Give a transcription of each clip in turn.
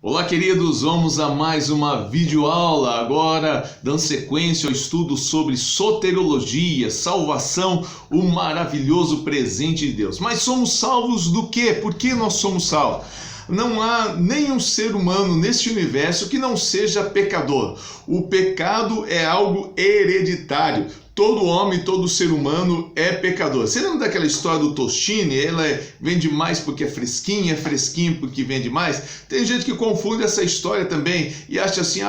Olá, queridos, vamos a mais uma videoaula, agora dando sequência ao estudo sobre soteriologia, salvação, o maravilhoso presente de Deus. Mas somos salvos do quê? Por que nós somos salvos? Não há nenhum ser humano neste universo que não seja pecador. O pecado é algo hereditário. Todo homem, todo ser humano é pecador. Você lembra daquela história do Tostine? Ela vende mais porque é fresquinho porque vende mais? Tem gente que confunde essa história também e acha assim,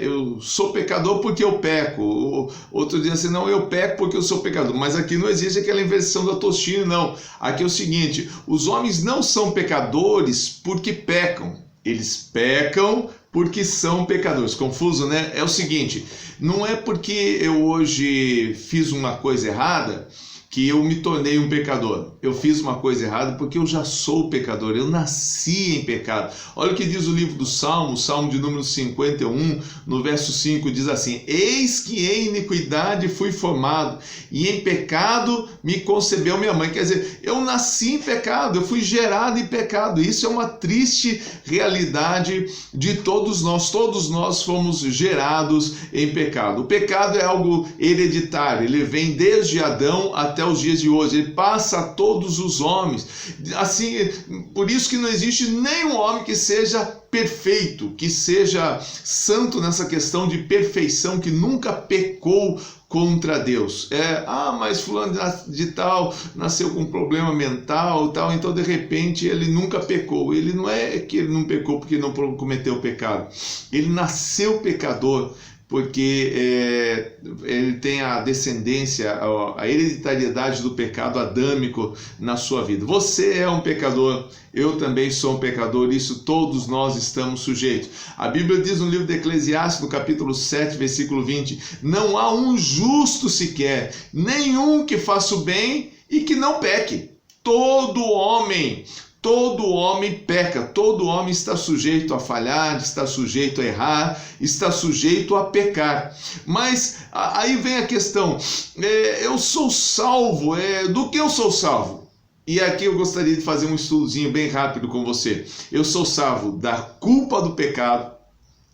eu sou pecador porque eu peco. Outro diz assim, não, eu peco porque eu sou pecador. Mas aqui não existe aquela inversão da Tostine, não. Aqui é o seguinte, os homens não são pecadores porque pecam. Eles pecam porque são pecadores. Confuso, né? É o seguinte, não é porque eu hoje fiz uma coisa errada que eu me tornei um pecador. Eu fiz uma coisa errada porque eu já sou pecador, eu nasci em pecado. Olha o que diz o livro do Salmo, Salmo de número 51, no verso 5, diz assim: eis que em iniquidade fui formado, e em pecado me concebeu minha mãe. Quer dizer, eu nasci em pecado, eu fui gerado em pecado. Isso é uma triste realidade de todos nós fomos gerados em pecado. O pecado é algo hereditário, ele vem desde Adão até os dias de hoje, ele passa a todos os homens. Assim, por isso que não existe nenhum homem que seja perfeito, que seja santo nessa questão de perfeição, que nunca pecou contra Deus. Mas fulano de tal nasceu com um problema mental, tal, então de repente ele nunca pecou. Ele não é que ele não pecou porque não cometeu pecado. Ele nasceu pecador porque ele tem a descendência, a hereditariedade do pecado adâmico na sua vida. Você é um pecador, eu também sou um pecador, isso todos nós estamos sujeitos. A Bíblia diz no livro de Eclesiastes, no capítulo 7, versículo 20, não há um justo sequer, nenhum que faça o bem e que não peque. Todo homem peca, todo homem está sujeito a falhar, está sujeito a errar, está sujeito a pecar. Mas aí vem a questão, eu sou salvo, do que eu sou salvo? E aqui eu gostaria de fazer um estudozinho bem rápido com você. Eu sou salvo da culpa do pecado,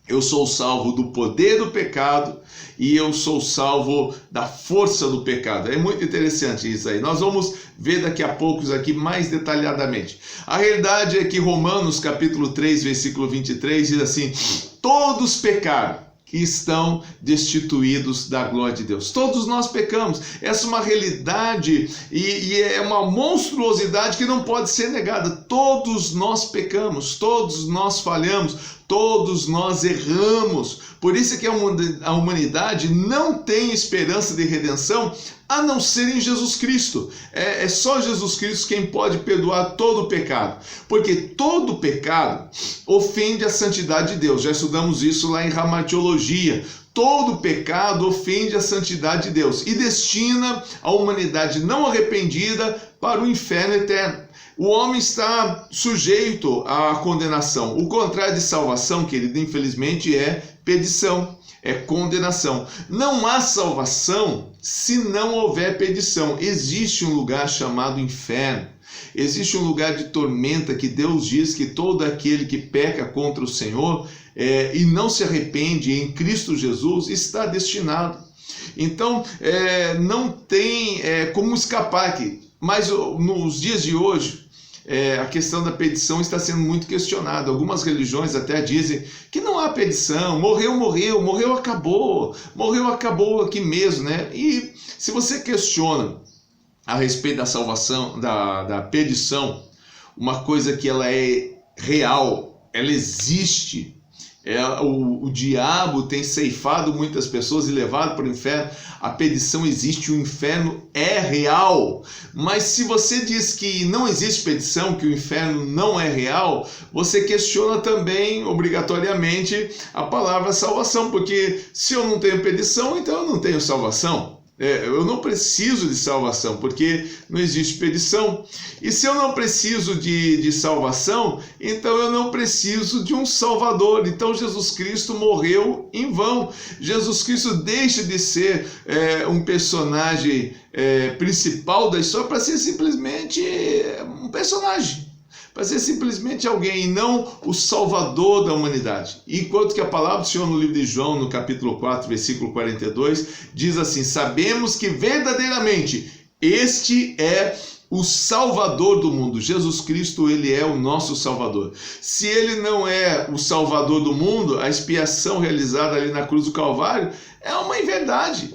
eu sou salvo do poder do pecado e eu sou salvo da força do pecado. É muito interessante isso aí. Nós vamos ver daqui a pouco aqui mais detalhadamente. A realidade é que Romanos capítulo 3, versículo 23 diz assim: todos pecaram e estão destituídos da glória de Deus. Todos nós pecamos. Essa é uma realidade e é uma monstruosidade que não pode ser negada. Todos nós pecamos, todos nós falhamos, todos nós erramos. Por isso é que a humanidade não tem esperança de redenção a não ser em Jesus Cristo. É só Jesus Cristo quem pode perdoar todo o pecado. Porque todo pecado ofende a santidade de Deus. Já estudamos isso lá em Ramatiologia. Todo pecado ofende a santidade de Deus e destina a humanidade não arrependida para o inferno eterno. O homem está sujeito à condenação. O contrário de salvação, querido, infelizmente é perdição, é condenação. Não há salvação se não houver perdição. Existe um lugar chamado inferno. Existe um lugar de tormenta que Deus diz que todo aquele que peca contra o Senhor e não se arrepende em Cristo Jesus está destinado. Então, não tem como escapar aqui. Mas nos dias de hoje, a questão da perdição está sendo muito questionada. Algumas religiões até dizem que não há perdição, morreu, acabou aqui mesmo, né? E se você questiona a respeito da salvação, da perdição, uma coisa que ela é real, ela existe. O diabo tem ceifado muitas pessoas e levado para o inferno. A perdição existe, o inferno é real. Mas se você diz que não existe perdição, que o inferno não é real, você questiona também, obrigatoriamente, a palavra salvação. Porque se eu não tenho perdição, então eu não tenho salvação. Eu não preciso de salvação, porque não existe perdição. E se eu não preciso de salvação, então eu não preciso de um Salvador. Então Jesus Cristo morreu em vão. Jesus Cristo deixa de ser um personagem principal da história para ser simplesmente um personagem. para ser simplesmente alguém e não o Salvador da humanidade. Enquanto que a palavra do Senhor no livro de João, no capítulo 4, versículo 42, diz assim: sabemos que verdadeiramente este é o Salvador do mundo. Jesus Cristo, ele é o nosso Salvador. Se ele não é o Salvador do mundo, a expiação realizada ali na cruz do Calvário é uma inverdade.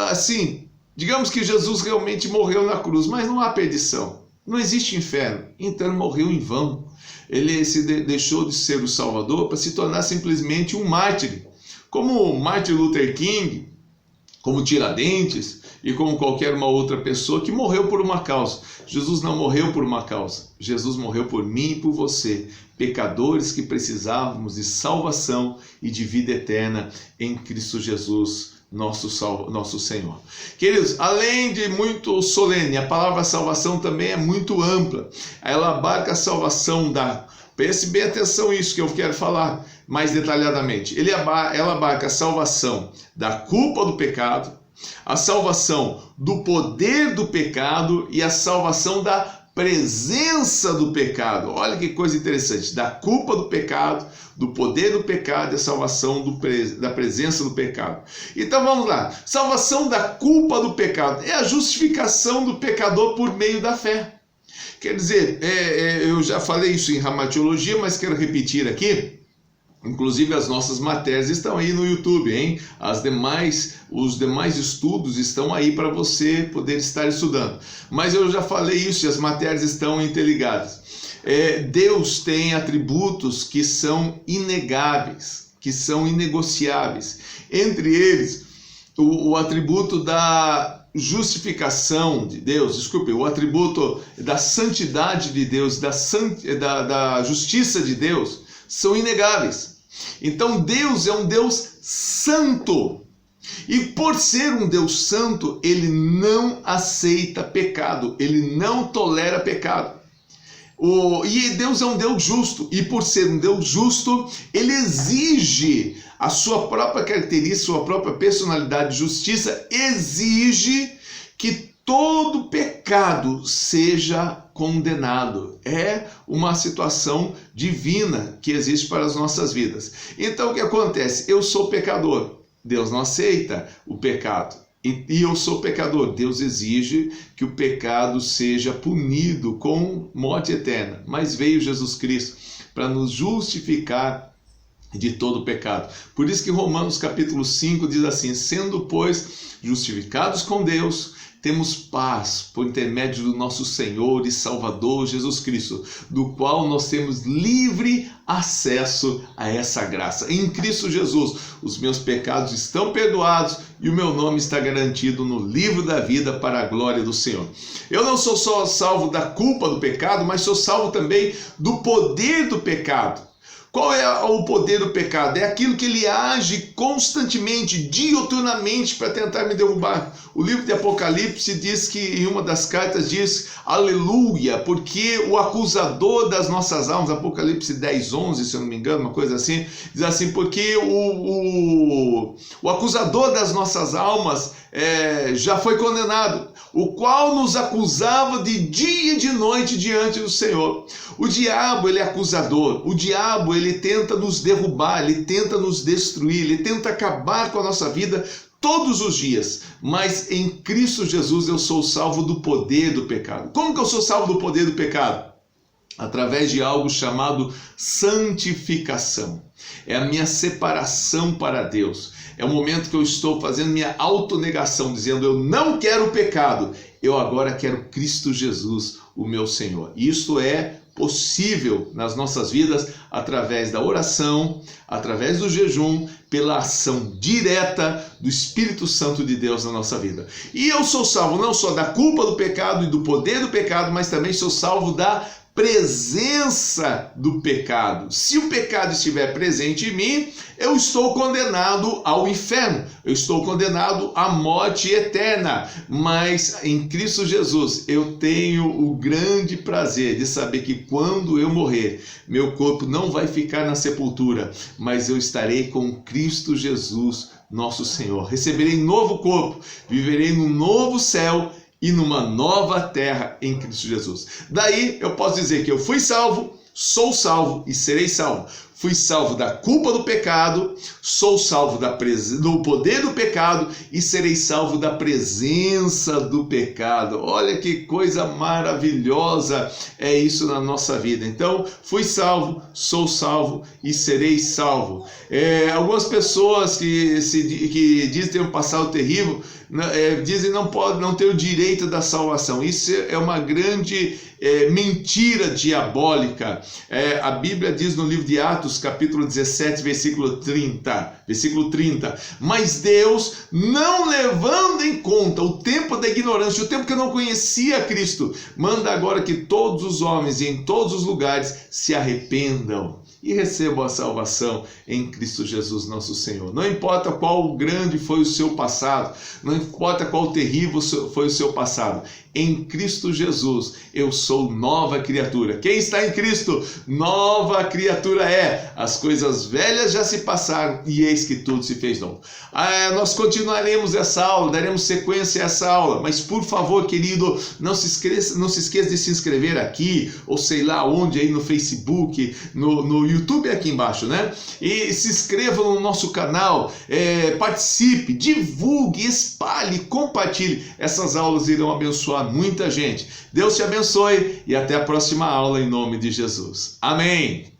Assim, digamos que Jesus realmente morreu na cruz, mas não há perdição, não existe inferno, então ele morreu em vão. Ele deixou de ser o Salvador para se tornar simplesmente um mártir, como Martin Luther King, como Tiradentes e como qualquer uma outra pessoa que morreu por uma causa. Jesus não morreu por uma causa, Jesus morreu por mim e por você, pecadores que precisávamos de salvação e de vida eterna em Cristo Jesus, nosso Senhor. Queridos, além de muito solene, a palavra salvação também é muito ampla. Ela abarca a salvação preste bem atenção nisso que eu quero falar mais detalhadamente. Ela abarca a salvação da culpa do pecado, a salvação do poder do pecado e a salvação da presença do pecado. Olha que coisa interessante, da culpa do pecado, do poder do pecado e a salvação da presença do pecado. Então vamos lá, salvação da culpa do pecado é a justificação do pecador por meio da fé. Quer dizer, eu já falei isso em Ramatiologia, mas quero repetir aqui. Inclusive as nossas matérias estão aí no YouTube, hein? Os demais estudos estão aí para você poder estar estudando. Mas eu já falei isso e as matérias estão interligadas. Deus tem atributos que são inegáveis, que são inegociáveis. Entre eles, o atributo da justificação de Deus, o atributo da santidade de Deus, da justiça de Deus, são inegáveis. Então Deus é um Deus santo. E por ser um Deus santo, ele não aceita pecado, ele não tolera pecado. E Deus é um Deus justo, e por ser um Deus justo, ele exige a sua própria característica, sua própria personalidade de justiça, exige que todo pecado seja condenado. É uma situação divina que existe para as nossas vidas. Então o que acontece? Eu sou pecador, Deus não aceita o pecado. E eu sou pecador, Deus exige que o pecado seja punido com morte eterna. Mas veio Jesus Cristo para nos justificar de todo pecado. Por isso que Romanos capítulo 5 diz assim: sendo, pois, justificados com Deus, temos paz por intermédio do nosso Senhor e Salvador Jesus Cristo, do qual nós temos livre acesso a essa graça. Em Cristo Jesus, os meus pecados estão perdoados e o meu nome está garantido no livro da vida para a glória do Senhor. Eu não sou só salvo da culpa do pecado, mas sou salvo também do poder do pecado. Qual é o poder do pecado? É aquilo que ele age constantemente, diuturnamente, para tentar me derrubar. O livro de Apocalipse diz que, em uma das cartas, diz aleluia, porque o acusador das nossas almas, Apocalipse 10, 11, se eu não me engano, uma coisa assim, diz assim, porque o acusador das nossas almas já foi condenado, o qual nos acusava de dia e de noite diante do Senhor. O diabo, ele é acusador, o diabo, ele tenta nos derrubar, ele tenta nos destruir, ele tenta acabar com a nossa vida todos os dias, mas em Cristo Jesus eu sou salvo do poder do pecado. Como que eu sou salvo do poder do pecado? Através de algo chamado santificação. É a minha separação para Deus. É o momento que eu estou fazendo minha autonegação, dizendo: eu não quero pecado, eu agora quero Cristo Jesus, o meu Senhor. Isso é possível nas nossas vidas através da oração, através do jejum, pela ação direta do Espírito Santo de Deus na nossa vida. E eu sou salvo não só da culpa do pecado e do poder do pecado, mas também sou salvo da presença do pecado. Se o pecado estiver presente em mim, eu estou condenado ao inferno, eu estou condenado à morte eterna. Mas em Cristo Jesus eu tenho o grande prazer de saber que quando eu morrer, meu corpo não vai ficar na sepultura, mas eu estarei com Cristo Jesus, nosso Senhor. Receberei novo corpo, viverei num novo céu e numa nova terra em Cristo Jesus. Daí eu posso dizer que eu fui salvo, sou salvo e serei salvo. Fui salvo da culpa do pecado, sou salvo do poder do pecado e serei salvo da presença do pecado. Olha que coisa maravilhosa é isso na nossa vida. Então, fui salvo, sou salvo e serei salvo. Algumas pessoas que dizem ter um passado terrível, dizem não ter o direito da salvação. Isso é uma grande mentira diabólica. A Bíblia diz no livro de Atos, capítulo 17, versículo 30, mas Deus, não levando em conta o tempo da ignorância, o tempo que eu não conhecia Cristo, manda agora que todos os homens em todos os lugares se arrependam e recebam a salvação em Cristo Jesus nosso Senhor. Não importa qual grande foi o seu passado, não importa qual terrível foi o seu passado, em Cristo Jesus eu sou nova criatura. Quem está em Cristo, nova criatura é. As coisas velhas já se passaram e eis que tudo se fez novo. Nós continuaremos essa aula, daremos sequência a essa aula, mas por favor, querido, não se esqueça de se inscrever aqui, ou sei lá onde, aí no Facebook, no YouTube aqui embaixo, né? E se inscreva no nosso canal, participe, divulgue, espalhe, compartilhe. Essas aulas irão abençoar muita gente. Deus te abençoe e até a próxima aula em nome de Jesus. Amém.